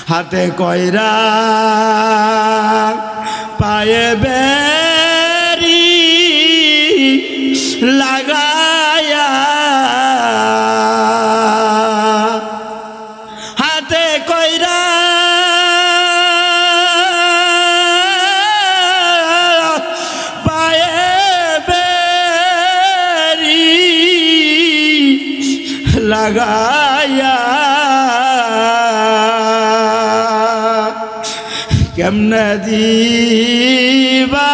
হাতে কইরা পায়ে বেরি লাগায়া হাতে কইরা পায়ে বেরি লাগায়া কেমনে দিবা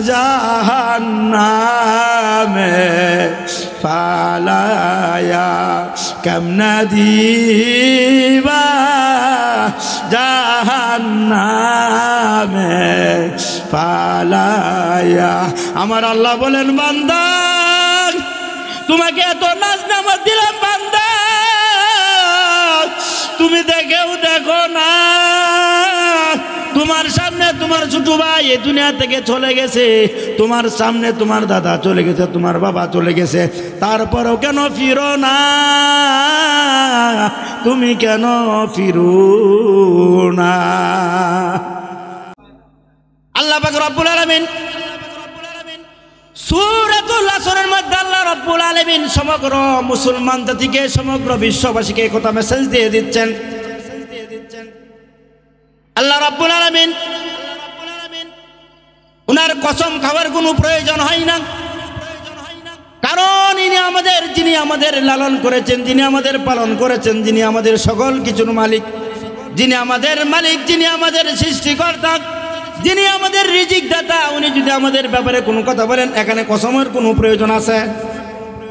জাহান্নামে ফালায়া কেমনে দিবা জাহান্নামে ফালায়া। আমার আল্লাহ বলেন বান্দা তোমাকে এত নাজ নামত দিলাম বান্দা তুমি দেখেও দেখো না তোমার সামনে তোমার ছোট ভাই এই দুনিয়া থেকে চলে গেছে, তোমার সামনে তোমার দাদা চলে গেছে, তোমার বাবা চলে গেছে, তারপরেও কেন ফিরো না? তুমি কেন ফিরো না? আল্লাহ পাক রব্বুল আলামিন সূরাতুল আসরের মধ্যে আল্লাহ রব্বুল আলামিন সমগ্র মুসলমান জাতিকে সমগ্র বিশ্ববাসীকে কথা মেসেজ দিয়ে দিচ্ছেন। আল্লাহ রাব্বুল আলামিন উনার কসম খাওয়ার কোনো প্রয়োজন হয় না, কারণ ইনি আমাদের, যিনি আমাদের লালন করেছেন, যিনি আমাদের পালন করেছেন, যিনি আমাদের সকল কিছুর মালিক, যিনি আমাদের মালিক, যিনি আমাদের সৃষ্টিকর্তা, যিনি আমাদের রিজিক দাতা, উনি যদি আমাদের ব্যাপারে কোনো কথা বলেন এখানে কসমের কোনো প্রয়োজন আছে?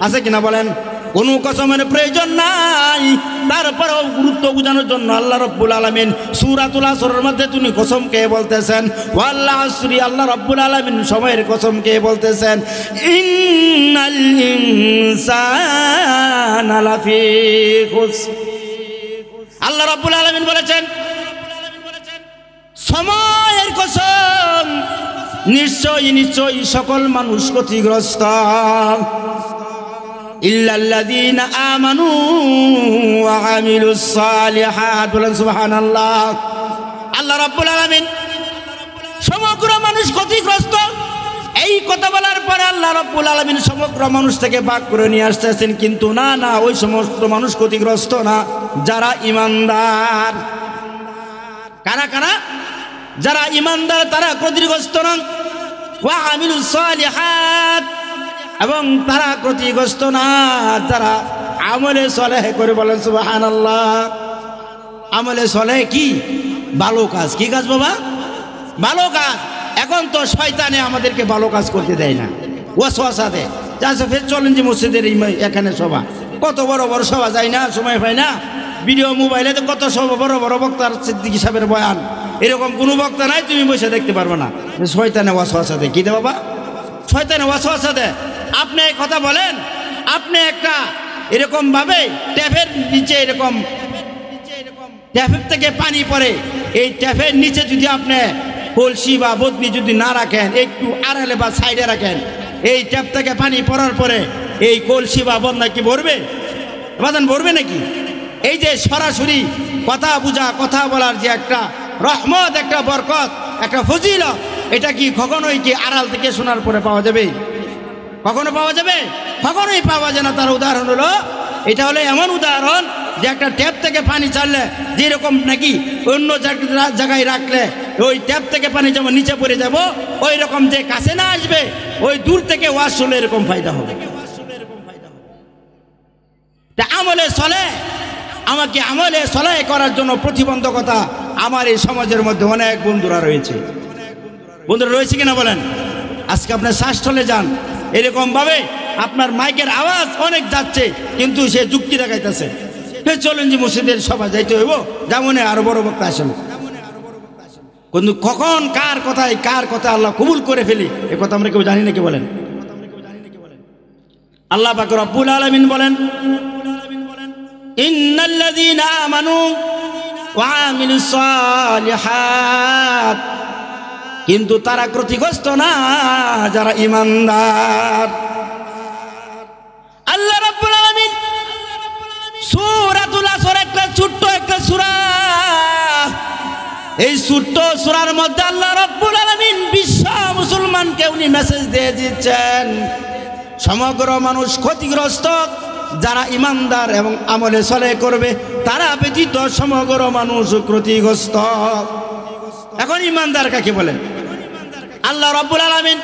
আছে কিনা বলেন? কোনো কসমের প্রয়োজন নাই। তারপরেও গুরুত্ব বোঝানোর জন্য আল্লাহ রাব্বুল আলামিন সূরাতুল আসরের মধ্যে তিনি কসম কে বলতেছেন ওয়াল আসরি, আল্লাহ রাব্বুল আলামিন সময়ের কসম কে বলতেছেন ইন্নাল ইনসানা লাফি খুসর। আল্লাহ রাব্বুল আলামিন বলেছেন সময়ের কসম, নিশ্চয়ই নিশ্চয়ই সকল মানুষ ক্ষতিগ্রস্ত, ইল্লাল্লাযীনা আমানু ওয়া আমিলুস সালিহাত। বলেন সুবহানাল্লাহ। আল্লাহ রাব্বুল আলামিন সমগ্র মানুষ ক্ষতিগ্রস্ত, এই কথা বলার পরে আল্লাহ রাব্বুল আলামিন সমগ্র মানুষ থেকে ভাগ করে নিয়ে আসতেছেন, কিন্তু না না, ওই সমস্ত মানুষ ক্ষতিগ্রস্ত না যারা ঈমানদার। কারা কারা? যারা ঈমানদার তারা ক্ষতিগ্রস্ত নন। ওয়া আমিলুস সালিহাত, এবং তারা ক্ষতিগ্রস্ত না যারা আমলে সলেহ করে। বলেন সুবহানাল্লাহ। আমলে সলেহ কি? ভালো কাজ। কি কাজ বাবা? ভালো কাজ। এখন তো শয়তানে আমাদেরকে ভালো কাজ করতে দেয় না, ওয়াসওয়াসা দেয়। আচ্ছা ফের চলেন যে মসজিদের এখানে সভা, কত বড় বড় সভা যায় না, সময় পায় না। ভিডিও মোবাইলে তো কত সব বড় বড় বক্তার, সিদ্দিকী সাহেবের বয়ান, এরকম কোনো বক্তা নাই তুমি বসে দেখতে পারবে না। শয়তানে ওয়াসওয়াসা দেয়। কি দে বাবা? শয়তানে ওয়াসওয়াসা দেয়। আপনি এই কথা বলেন, আপনি একটা এরকম ভাবে ট্যাপের নিচে, এরকম ট্যাপের থেকে পানি পড়ে, এই ট্যাপের নিচে যদি আপনি কলসি বা বদনি যদি না রাখেন, একটু আড়ালে বা সাইডে রাখেন, এই ট্যাপ থেকে পানি পড়ার পরে এই কলসি বা বদনা কি ভরবে? বাজান ভরবে নাকি? এই যে সরাসরি কথা বুঝা, কথা বলার যে একটা রহমত, একটা বরকত, একটা ফজিলত, এটা কি কখনোই কি আড়াল থেকে শোনার পরে পাওয়া যাবে? কখনো পাওয়া যাবে? কখনোই পাওয়া যায় না। তার উদাহরণ হলো, এটা হলো এমন উদাহরণ যে একটা ট্যাপ থেকে পানি ছাড়লে যেরকম নাকি অন্য জায়গায় রাখলে ওই ট্যাপ থেকে পানি যেমন নিচে পড়ে যাব, ওই রকম যে কাছে না আসবে, ওই দূর থেকে ওয়াজ শুনলে এরকম ফায়দা হবে। তা আমলে সলে, আমাকে আমলে সলে করার জন্য প্রতিবন্ধকতা আমার এই সমাজের মধ্যে অনেক বন্ধুরা রয়েছে। বন্ধুরা রয়েছে কিনা বলেন? আজকে আপনার শ্বাসস্থলে যান, এরকম ভাবে আপনার মাইকের আওয়াজ অনেক যাচ্ছে, কিন্তু সে যুক্তি দেখাইতেছে চলেন যে মসজিদের সভা যাইতে হইব, যেমন আরো বড় বক্তা আসেন। কিন্তু কখন কার কথা আল্লাহ কবুল করে ফেলি, এ কথা আমরা কেউ জানি নাকি বলেন? আল্লাহ পাক রব্বুল আলামিন বলেন ইন্নাল্লাযীনা আমানু ওয়া আমিলুস সালিহাত, কিন্তু তারা ক্ষতিগ্রস্ত না যারা ঈমানদার। আল্লাহ রাব্বুল আলামিন সূরাতুল আসর একটা ছোট্ট একটা সূরা, এই ছোট্ট সূরার মধ্যে আল্লাহ রাব্বুল আলামিন বিশ্ব মুসলমানকে উনি মেসেজ দিয়ে দিচ্ছেন, সমগ্র মানুষ ক্ষতিগ্রস্ত, যারা ইমানদার এবং আমলে সলে করবে তারা ব্যতীত সমগ্র মানুষ ক্ষতিগ্রস্ত। এখন ইমানদার কাকে বলেন? আল্লাহ রাব্বুল আলামিন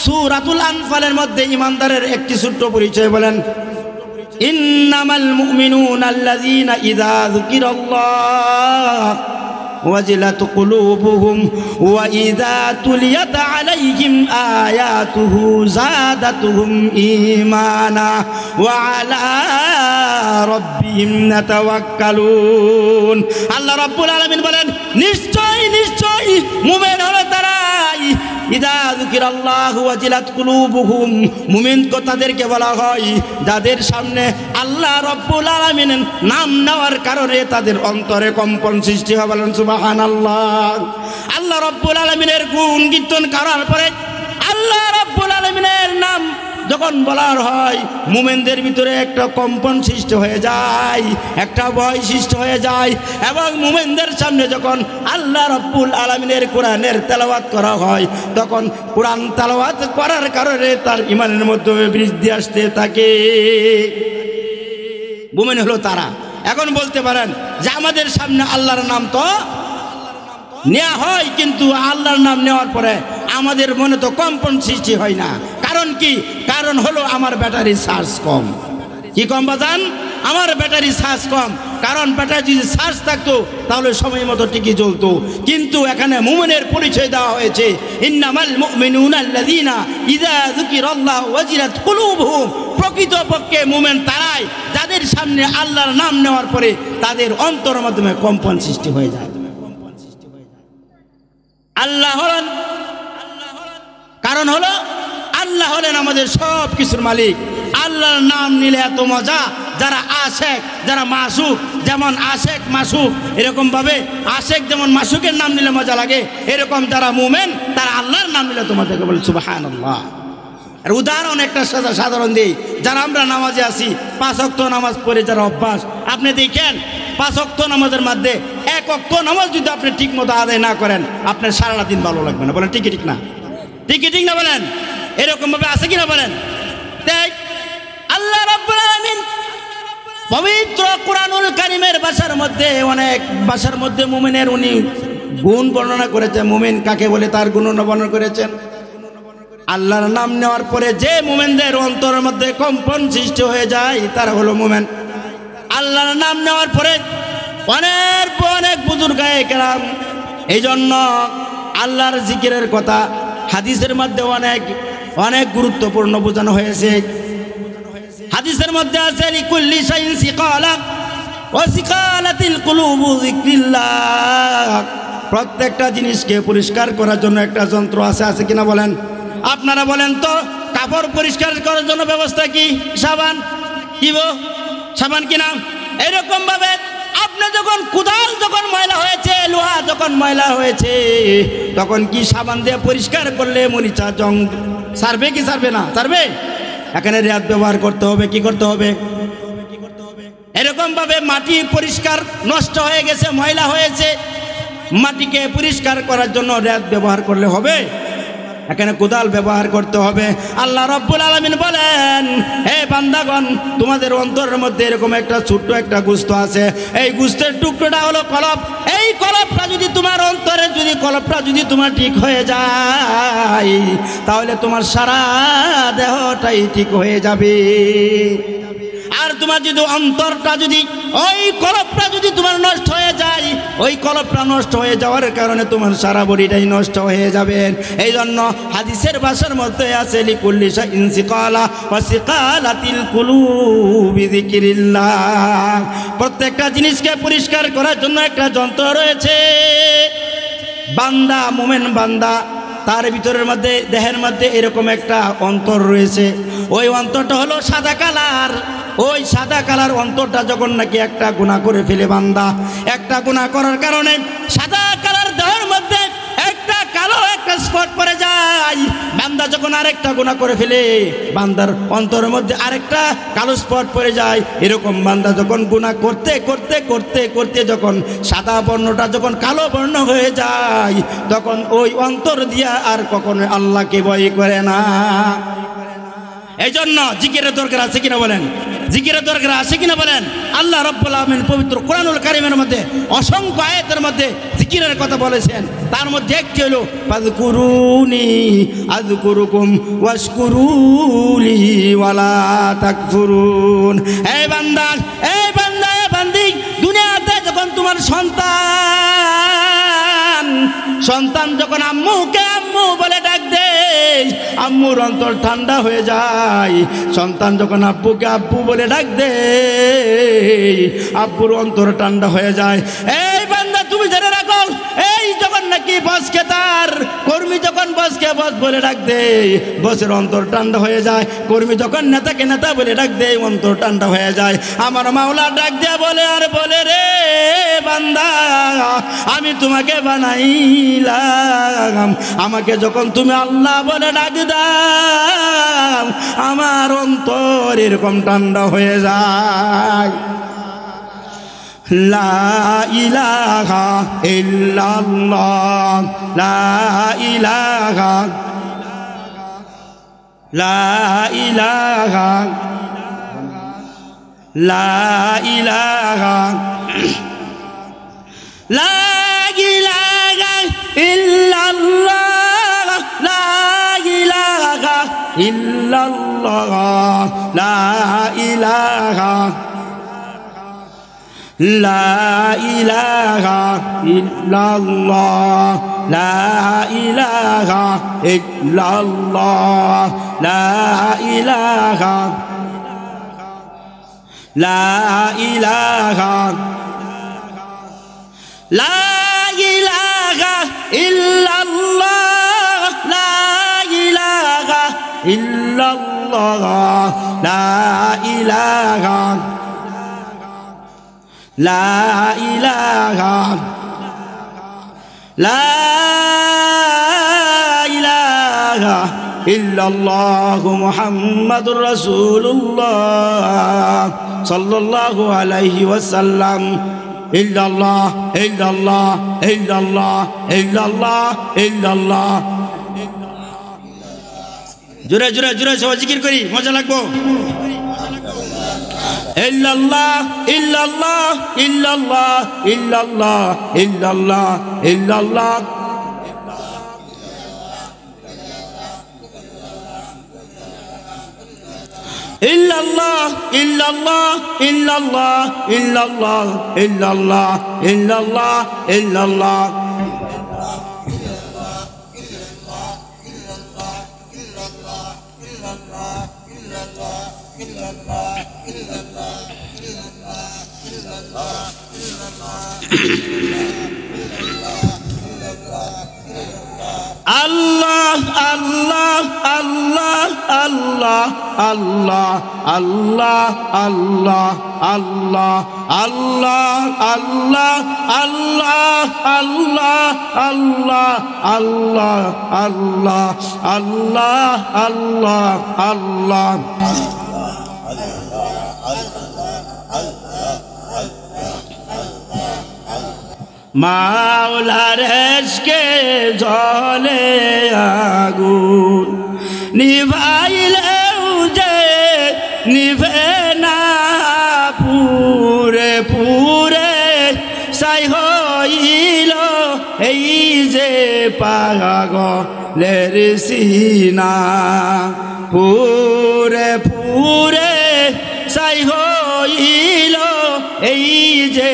সূরাতুল আনফালের মধ্যে ইমানদারের একটি ছোট্ট পরিচয় বলেন, ইন্নামাল মুমিনুনা আল্লাযীনা ইযা যুকিরাল্লাহ ওয়াজিলাত কুলুবুহুম ওয়া ইযা তুলিয়াত আলাইহিম আয়াতুহু যাদাতুহুম ঈমানা ওয়া আলা রাব্বিহিম ইয়াতাওয়াক্কালুন। আল্লাহ রাব্বুল আলামিন বলেন, নিশ্চয় নিশ্চয় মুমিন হলো তারাই ইযা যুকিরাল্লাহু ওয়াজিলাত কুলুবুহুম, মুমিন কো তাদেরকে বলা হয় যাদের সামনে আল্লাহ রাব্বুল আলামিনের নাম নেওয়ার কারণে তাদের অন্তরে কম্পন সৃষ্টি হয়। বলেন সুবহানাল্লাহ। আল্লাহ রাব্বুল আলামিনের গুণ কীর্তন করার পরে আল্লাহ রাব্বুল আলামিনের নাম যখন বলার হয় মুমিনদের ভিতরে একটা কম্পন সৃষ্টি হয়ে যায়, একটা ভয় সৃষ্টি হয়ে যায়, এবং মুমিনদের সামনে যখন আল্লাহ রাব্বুল আলামিনের কোরআনের তেলাওয়াত করা হয় তখন কোরআন তেলাওয়াত করার কারণে তার ঈমানের মধ্যে বৃদ্ধি আসতে থাকে। মুমিন হলো তারা। এখন বলতে পারেন যে আমাদের সামনে আল্লাহর নাম তো নেওয়া হয়, কিন্তু আল্লাহর নাম নেওয়ার পরে আমাদের মনে তো কম্পন সৃষ্টি হয় না। কারণ কি? কারণ হলো আমার ব্যাটারি চার্জ কম। কি কম বাজান? আমার ব্যাটারি চার্জ কম। কারণ ব্যাটারি যদি চার্জ থাকতো তাহলে সময় মতো টিকে জ্বলতো। কিন্তু এখানে মুমিনের পরিচয় দেওয়া হয়েছে, ইন্নামাল মুমিনুনা আল্লাযীনা ইযা যুকিরাল্লাহু ওয়াজিলাত কুলুবুহুম। প্রকৃতপক্ষে মুমিন তারাই যাদের সামনে আল্লাহর নাম নেওয়ার পরে তাদের অন্তরের মাধ্যমে কম্পন সৃষ্টি হয়ে যায়। আল্লাহ হলেন, কারণ হলো আল্লাহ হলেন আমাদের সব কিছুর মালিক। আল্লাহর নাম নিলে এত মজা, যারা আশেক, যারা মাসুক, যেমন আশেক মাসুক, এরকম ভাবে আশেক যেমন মাসুকের নাম নিলে মজা লাগে, এরকম যারা মুমিন তারা আল্লাহর নাম নিলে তোমাদেরকে বলে সুবহানাল্লাহ। আর উদাহরণ একটা সাধারণ দিই, যারা আমরা নামাজে আসি 5 ওয়াক্ত নামাজ পড়ে যারা অভ্যাস, আপনি দেখেন 5 ওয়াক্ত নামাজের মধ্যে 1 ওয়াক্ত নামাজ যদি আপনি ঠিক মতো আদায় না করেন আপনার সারাটা দিন ভালো লাগবে না। বলেন ঠিক ঠিক না? ঠিক ঠিক না বলেন? এরকম ভাবে আছে কিনা বলেন? তাই আল্লাহ রাব্বুল আলামিন পবিত্র কুরআনুল কারীমের ভাষার মধ্যে অনেক ভাষার মধ্যে মুমিনের উনি গুণ বর্ণনা করেছেন। মুমিন কাকে বলে তার গুণ বর্ণনা করেছেন। আল্লাহর নাম নেওয়ার পরে যে মুমিনদের অন্তরের মধ্যে কম্পন সৃষ্টি হয়ে যায় তারা হলো মুমিন। আল্লাহর নাম নেওয়ার পরে অনেক অনেক বুজুর্গায়ে কেরাম এই জন্য আল্লাহর জিকিরের কথা হাদিসের মধ্যে অনেক অনেক গুরুত্বপূর্ণ বোঝানো হয়েছে। হাদিসের মধ্যে আছে লিকুল্লি শাইইন সিকালা ওয়া সিকালাতিল কুলুবু যিকরিল্লাহ। প্রত্যেকটা জিনিসকে পরিষ্কার করার জন্য একটা যন্ত্র আছে, আছে কিনা বলেন? আপনারা বলেন তো, কাপড় পরিষ্কার করার জন্য ব্যবস্থা কি? সাবান। কি সাবান কিনা? এরকম ভাবে আপনি যখন কোদাল যখন ময়লা হয়েছে, লোহা যখন ময়লা হয়েছে, তখন কি সাবান দিয়ে পরিষ্কার করলে মরিচা জং সারবে কি সারবে না? সারবে। এখানে রেয়াত ব্যবহার করতে হবে। কি করতে হবে? এরকম ভাবে মাটি পরিষ্কার নষ্ট হয়ে গেছে, ময়লা হয়েছে, মাটিকে পরিষ্কার করার জন্য রেয়াত ব্যবহার করলে হবে? এখানে কোদাল ব্যবহার করতে হবে। আল্লাহ রাব্বুল আলামিন বলেন, হে বান্দাগণ, তোমাদের অন্তরের মধ্যে এরকম একটা ছোট্ট একটা গোশত আছে, এই গোশতের টুকরোটা হলো কলব। এই কলবটা যদি তোমার অন্তরে যদি কলবটা যদি তোমার ঠিক হয়ে যায় তাহলে তোমার সারা দেহটাই ঠিক হয়ে যাবে। আর তোমার যদি অন্তরটা যদি ওই কলবটা যদি তোমার নষ্ট হয়ে যায়, ওই কলবটা নষ্ট হয়ে যাওয়ার কারণে তোমার সারা বডিটাই নষ্ট হয়ে যাবে। এই জন্য হাদিসের ভাষার মধ্যে আছে লিকুল্লি শাইইন সিকালা ওয়া সিকালাতিল কুলুবি যিকরিল্লাহ। প্রত্যেকটা জিনিসকে পরিষ্কার করার জন্য একটা যন্ত্র রয়েছে। বান্দা, মুমিন বান্দা, তার ভিতরের মধ্যে দেহের মধ্যে এরকম একটা অন্তর রয়েছে। ওই অন্তরটা হলো সাদা কালার। ওই সাদা কালার অন্তরটা যখন নাকি একটা গুনাহ করে ফেলে বান্দা, একটা গুনাহ করার কারণে সাদা কালার দেহের মধ্যে একটা কালো একটা স্পট পড়ে যায়, বান্দা যখন আরেকটা গুনাহ করে ফেলে, বান্দার অন্তরের মধ্যে আরেকটা কালো স্পট পড়ে যায়। এরকম বান্দা যখন গুনাহ করতে করতে করতে করতে যখন সাদা বর্ণটা যখন কালো বর্ণ হয়ে যায়, তখন ওই অন্তর দিয়া আর কখনো আল্লাহকে ভয় করে না। এই জন্য জিকিরের দরকার আছে কিনা বলেন? জিকিরের দরকার আছে কিনা বলেন? আল্লাহ রাব্বুল আলামিন পবিত্র কোরআনুল কারীমের মধ্যে অসংখ্য আয়াতের মধ্যে জিকিরের কথা বলেছেন। তার মধ্যে একটি হলো ফাযকুরুনি আযকুরুকুম ওয়াশকুরুলি ওয়ালা তাকফুরুন। এই বান্দা, এই বান্দা, এই বান্দি, দুনিয়াতে যখন তোমার সন্তান যখন আম্মুকে আম্মু বলে ডাক দেয়, আম্মুর অন্তর ঠান্ডা হয়ে যায়। সন্তান যখন আব্বুকে আব্বু বলে ডাক দেয়, আব্বুর অন্তর ঠান্ডা হয়ে যায়। এই বান্দা তুমি জেনে রাখো, এই যখন নাকি বসকে তার কর্মী যখন বসকে বস বলে ডাক দেয়, বসের অন্তর ঠান্ডা হয়ে যায়। কর্মী যখন নেতাকে নেতা বলে ডাক দেয়, অন্তর ঠান্ডা হয়ে যায়। আমার মাওলা ডাক দেয়া বলে আর বলে, রে বান্দা, আমি তোমাকে বানাইলাম, আমাকে যখন তুমি আল্লাহ বলে ডাক দাও, আমার অন্তর এরকম ঠান্ডা হয়ে যায়। লা ইলাহা ইল্লাল্লাহ, লা ইলাহা, লা ইলাহা, লা ইলাহা, লা ইলাহা ইল্লাল্লাহ, লা ইলাহা ইল্লাল্লাহ, লা ইলাহা, লা ইলাহা ইল্লাল্লাহ, লা ইলাহা ইল্লাল্লাহ, লা ইলাহা, লা ইলাহা, লা ইলাহা ইল্লাল্লাহ, লা ইলাহা ইল্লাল্লাহ, লা ইলাহা, লা ইলাহা, লা ইলাহা ইল্লাল্লাহু মুহাম্মাদুর রাসূলুল্লাহ সাল্লাল্লাহু আলাইহি ওয়াসাল্লাম। ইল্লাল্লাহ ইল্লাল্লাহ ইল্লাল্লাহ ইল্লাল্লাহ ইল্লাল্লাহ। জোরে জোরে জোরে সবাই জিকির করি, মজা লাগবো। ইল্লাল্লাহ ইল্লাল্লাহ ইল্লাল্লাহ ইল্লাল্লাহ ইল্লাল্লাহ ইল্লাল্লাহ। ইল্লাল্লাহ ইল্লাল্লাহ ইল্লাল্লাহ ইল্লাল্লাহ ইল্লাল্লাহ ইল্লাল্লাহ ইল্লাল্লাহ। আল্লাহ আল্লাহ আল্লাহ আল্লাহ আল্লাহ আল্লাহ আল্লাহ আল্লাহ আল্লাহ আল্লাহ আল্লাহ আল্লাহ আল্লাহ আল্লাহ আল্লাহ আল্লাহ আল্লাহ আল্লাহ। মাওলার এশকে জ্বলে আগুন, নিভাইলেও যে নিভে না, পুরে পুরে ছাই হইল এই যে পাগলের সিনা, পুরে পুরে ছাই হইল এই যে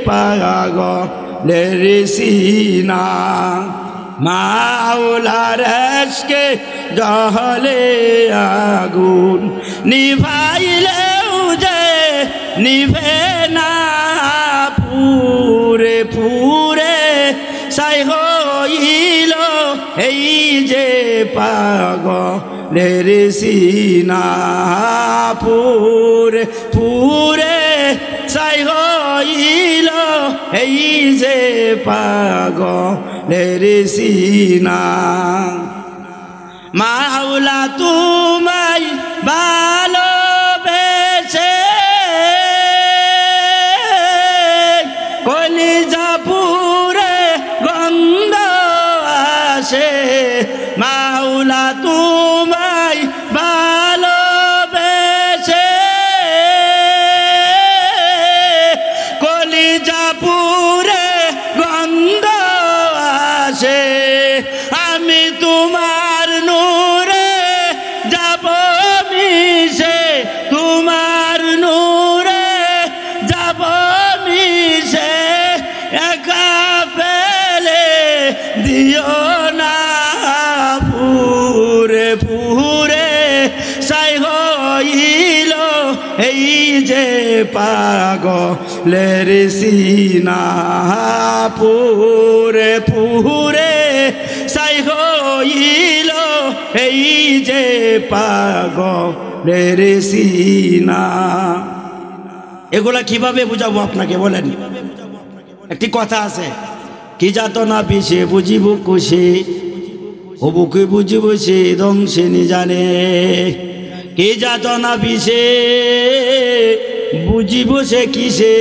পাগলের সিনা। মাওলার এশকে জ্বলে আগুন, নিভাইলেও যে নিভে না, পুরে পুরে ছাই হইল এই যে পাগলের সিনা, পুরে পুরে ছাই হইল এই যে পাগলের সিনা। মাওলা তোমায় ভালোবেসে কলিজা পুরে গন্ধ আসে। মাওলা তোমায় ভালোবেসে কলিজা পুরে গন্ধ আসে। আমি তোমার নূরে যাব মিশে, তোমার নূরে যাব মিশে, একা ফেলে দিও না পুরে পুরে সাই হইল এই যে পাগলের সিনা। পুরে পুরে সাই হইল এই যে পাগলের সিনা। এগুলা কিভাবে বুঝাবো আপনাকে বলেন? একটি কথা আছে, কি যাত না পিছে বুঝিব কুশি, হবুকে বুঝিব সে ধ্বংসে নি জানে। কি যাত না পিছে বুঝিব সে কিসে,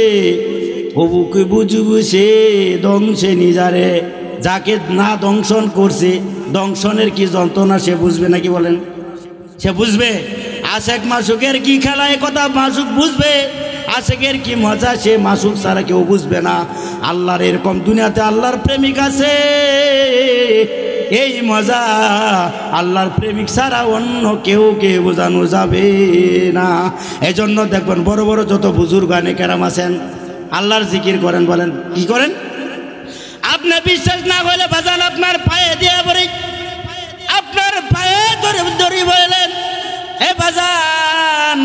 হবুকে বুঝিব সে ধ্বংসে নি জানে। যাকে না দংশন করছে, দংশনের কি যন্ত্রণা সে বুঝবে নাকি বলেন? সে বুঝবে? আশেক মাসুকের কি খেলা, এ কথা মাসুক বুঝবে। আশেকের কি মজা সে মাসুক ছাড়া কেউ বুঝবে না। আল্লাহর এরকম দুনিয়াতে আল্লাহর প্রেমিক আছে, এই মজা আল্লাহর প্রেমিক ছাড়া অন্য কেউ বোঝানো যাবে না। এজন্য দেখবেন বড় বড় যত বুজুর্গ গানে কেরাম আছেন আল্লাহর জিকির করেন। বলেন কি করেন? আপনি বিশ্বাস না করলে বাজান আপনার পায়ে দিয়ে পড়ে, আপনার পায়ে ধরে ধরে বলেন, এ বাজান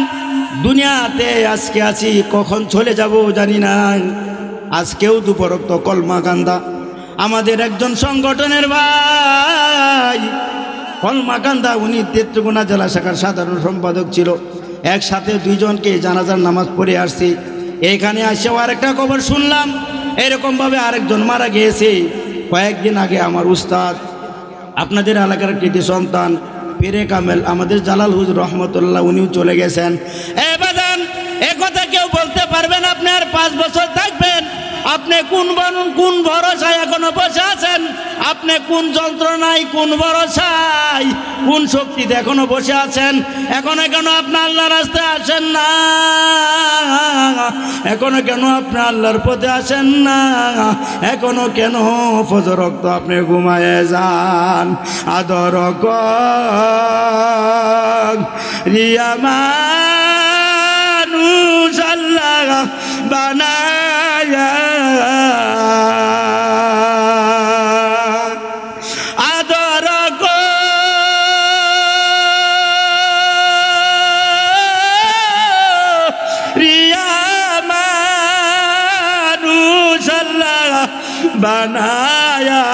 দুনিয়াতে আজকে আছি, কখন চলে যাব জানি না। আজকেও দুপরক্ত কলমা কান্দা আমাদের একজন সংগঠনের ভাই কলমা কান্দা, উনি নেত্রকোনা জেলা শাখার সাধারণ সম্পাদক ছিল। একসাথে দুইজনকে জানাজার নামাজ পড়ে আসছি। এখানে আসেও আরেকটা খবর শুনলাম, এরকমভাবে আরেকজন মারা গিয়েছে। কয়েকদিন আগে আমার উস্তাদ, আপনাদের এলাকার কৃতি সন্তান পীরে কামেল আমাদের জালাল হুজুর রহমতুল্লাহ, উনিও চলে গেছেন। এ বাজান এ কথা কেউ বলতে পারবেন আপনি আর 5 বছর থাকবেন? আপনি কোন ভরসায় এখনো বসে আছেন? আপনি কোন যন্ত্রণায়, কোন ভরসায়, কোন শক্তিতে এখনো বসে আছেন? এখনো কেন আপনি আল্লাহর রাস্তায় আসেন না? এখনো কেন আপনি আল্লাহর পথে আসেন না? এখনো কেন ফজর রক্ত আপনি ঘুমায়ে যান? আদর রিয়া মানুষ আল্লাহ বানায়া, আদর রিয়া মানুষ আল্লাহ বানায়া,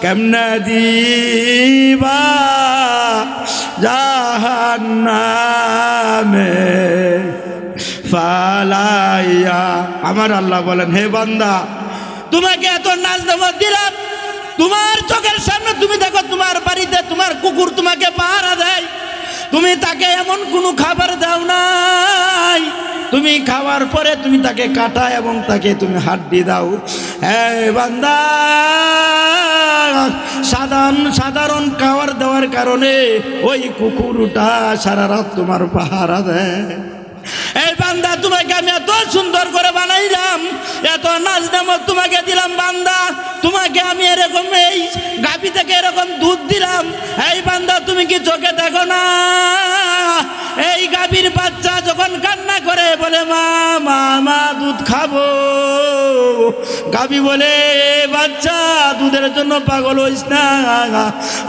কেমনে দিবা জাহান্নামে ফালাইয়া। আমার আল্লাহ বলেন, হে বান্দা তোমাকে এত নাজ নেমত দিলাম, তোমার চোখের সামনে তুমি দেখো তোমার বাড়িতে তোমার কুকুর তোমাকে পাহারা দেয়, তুমি তাকে এমন কোনো খাবার দাও নাই, তুমি খাওয়ার পরে তুমি তাকে কাটা এবং তাকে তুমি হাড্ডি দাও। হ্যাঁ বান্দা, সাধারণ খাবার দেওয়ার কারণে ওই কুকুরটা সারা রাত তোমার পাহারা দেয়। এই বান্দা তোমাকে আমি এত সুন্দর করে বানাইলাম, এত নাজ নেমত তোমাকে দিলাম বান্দা, তোমাকে আমি এরকম এই গাভী থেকে এরকম দুধ দিলাম। এই বান্দা তুমি কি চোখে দেখো না? এই গাভীর বাচ্চা যখন কান্না করে বলে মা মা মা দুধ খাবো, গাভী বলে বাচ্চা দুধের জন্য পাগল হইস না,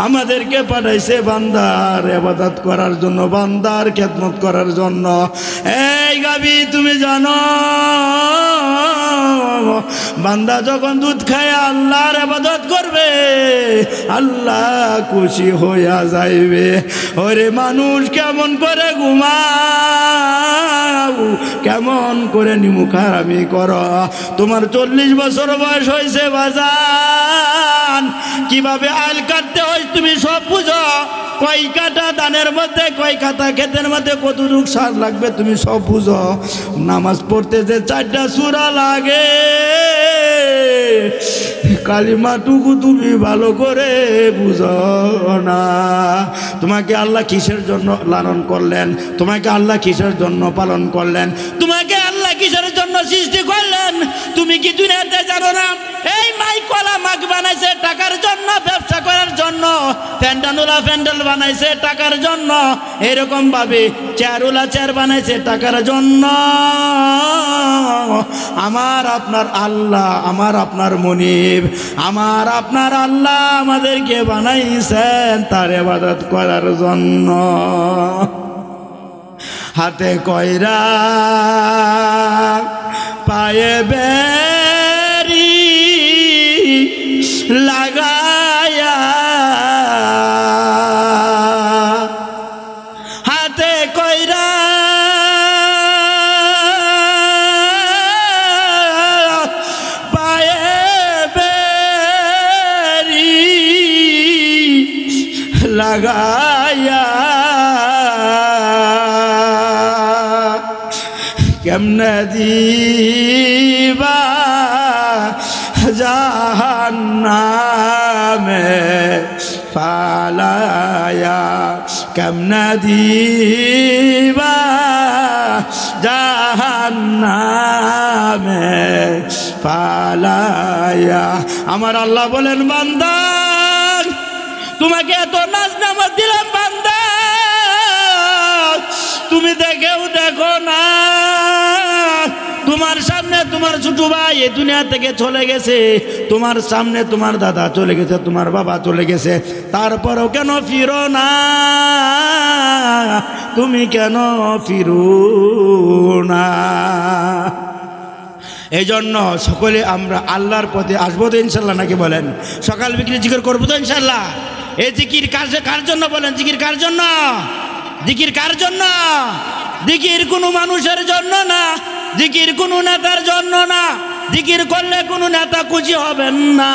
আমাদেরকে পাঠাইছে বান্দার ইবাদত করার জন্য, বান্দার খেদমত করার জন্য। এই গাভী তুমি জানো বান্দা যখন দুধ খায় আল্লাহর ইবাদত করবে আল্লাহ খুশি হইয়া যাইবে। ওরে মানুষ কেমন করে ঘুমাও, কেমন করে নিমুখারামি করো। তোমার 40 বছর বয়স হয়েছে বাজান, কিভাবে আল কাটতে হয় তুমি সব বুঝো। কয় কাটা ধানের মধ্যে, কয় কাটা ক্ষেতের মধ্যে কতটুক সার লাগবে তুমি সব বুঝো। নামাজ পড়তে যে 4টা সূরা লাগে কালিমাটুকু তুমি ভালো করে বুঝো না। তোমাকে আল্লাহ কিসের জন্য লালন করলেন, তোমাকে আল্লাহ কিসের জন্য পালন করলেন, তোমাকে আল্লাহ কিসের জন্য সৃষ্টি করলেন তুমি কি দুনিয়াতে জানো না? এই মাইকলা মাগ বানাইছে টাকার জন্য, ব্যবসা করার জন্য। ফ্যান্ডানুলা ফ্যান্ডেল বানাইছে টাকার জন্য। এরকম ভাবে চেয়ারুলা চেয়ার বানাইছে টাকার জন্য। আমার আপনার আল্লাহ, আমার আপনার মনিব, আমার আপনার আল্লাহ আমাদেরকে বানাইছেন তার ইবাদত করার জন্য। হাতে কয়রা পায়ে বেরি লাগায়া, হাতে কয়রা পায়ে বেরি লাগায়া কেমনে দিবা জাহান্নামে ফালায়া, কেমনে দিবা জাহান্নামে ফালায়া। আমার আল্লাহ বলেন বান্দা তোমাকে এত নাজ নামাজ দিলাম বান্দা, তুমি দেখেও দেখো না। তোমার সামনে তোমার ছোট ভাই এই দুনিয়া থেকে চলে গেছে, তোমার সামনে তোমার দাদা চলে গেছে, তোমার বাবা চলে গেছে, তারপরও কেন ফিরো না? তুমি কেন ফিরো না? এই জন্য সকলে আমরা আল্লাহর পথে আসবো তো ইনশাল্লাহ, নাকি বলেন? সকাল বিকেলে জিকির করবো তো ইনশাল্লাহ। এই জিকির কার জন্য বলেন? জিকির কার জন্য? জিকির কার জন্য? জিকির কোনো মানুষের জন্য না, জিকির কোনো নেতার জন্য না। জিকির করলে কোনো নেতা খুশি হবেন না।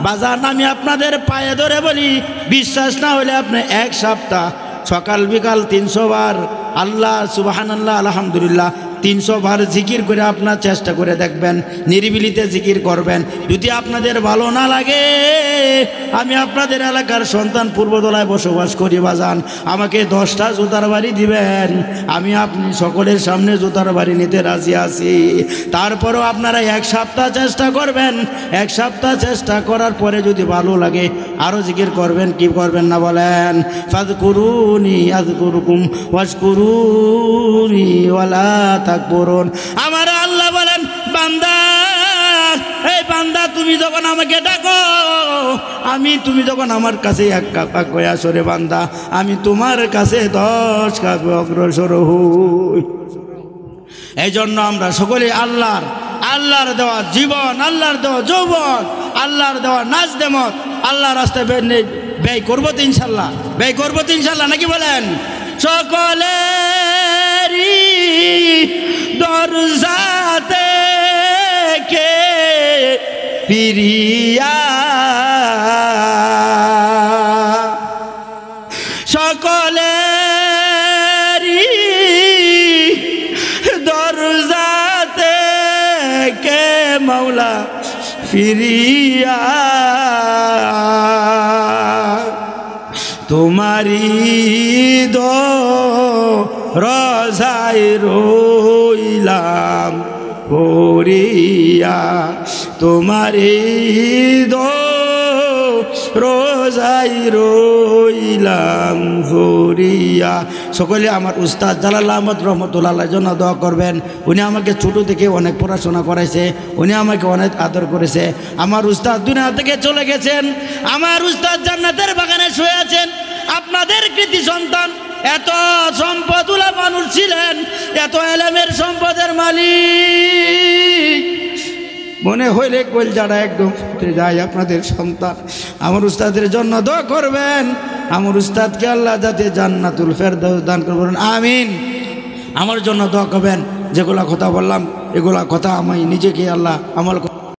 বাজার আমি আপনাদের পায়ে ধরে বলি, বিশ্বাস না হলে আপনি 1 সপ্তাহ সকাল বিকাল 300 বার আল্লাহ সুবহানাল্লাহ আলহামদুলিল্লাহ 300 বার জিকির করে আপনার চেষ্টা করে দেখবেন, নিরিবিলিতে জিকির করবেন। যদি আপনাদের ভালো না লাগে, আমি আপনাদের এলাকার সন্তান পূর্বদলায় বসবাস করি বাজান, আমাকে 10টা জুতার বাড়ি দিবেন, আমি আপনি সকলের সামনে জুতার বাড়ি নিতে রাজি আছি। তারপরেও আপনারা 1 সপ্তাহ চেষ্টা করবেন। 1 সপ্তাহ চেষ্টা করার পরে যদি ভালো লাগে আরও জিকির করবেন, কি করবেন না বলেন? ফাযকুরুনি আযকুরুকুম ওয়াশকুরুনি ওয়ালা তাকবুরুন। আমার আল্লাহ বলেন বান্দা, এই বান্দা তুমি যখন আমাকে ডাকো, তুমি যখন আমার কাছে 1 কাপা কয়া সরে বান্দা, আমি তোমার কাছে 10 কাপ অগ্রসর হই। এই জন্য আমরা সকলে আল্লাহর দেওয়া জীবন, আল্লাহর দেওয়া যৌবন, আল্লাহর দেওয়া নাজ দেমত আল্লাহর রাস্তায় ব্যয় করবো তো ইনশাল্লাহ, ব্যয় করবো তো ইনশাল্লাহ, নাকি বলেন? সকলেরই দরজাতে কে ফিরিয়া, সকলেরই দরজাতে কে মাওলা ফিরিয়া, তোমারি রোজায় রইলাম পড়িয়া, তোমারি রোজায় রইলাম পড়িয়া। সকলে আমার উস্তাদ জালাল আহমদ রহমতুল্লাহ জন্য দোয়া করবেন। উনি আমাকে ছোট থেকে অনেক পড়াশোনা করাইছে, উনি আমাকে অনেক আদর করেছে। আমার উস্তাদ দুনিয়া থেকে চলে গেছেন, আমার উস্তাদ জান্নাতের বাগানে শুয়ে আছেন। আপনাদের কৃতি সন্তান, এত সম্পদুলা মানুষ ছিলেন, এত এলেমের সম্পদের মালিক, মনে হইলে কলজাটা একদম ফুটে যায়। আপনাদের সন্তান আমার উস্তাদের জন্য দোয়া করবেন, আমার উস্তাদকে আল্লাহ যাতে জান্নাতুল ফেরদাউস দান করবেন, আমিন। আমার জন্য দোয়া করবেন। যেগুলা কথা বললাম এগুলা কথা আমি নিজেকে আল্লাহ আমল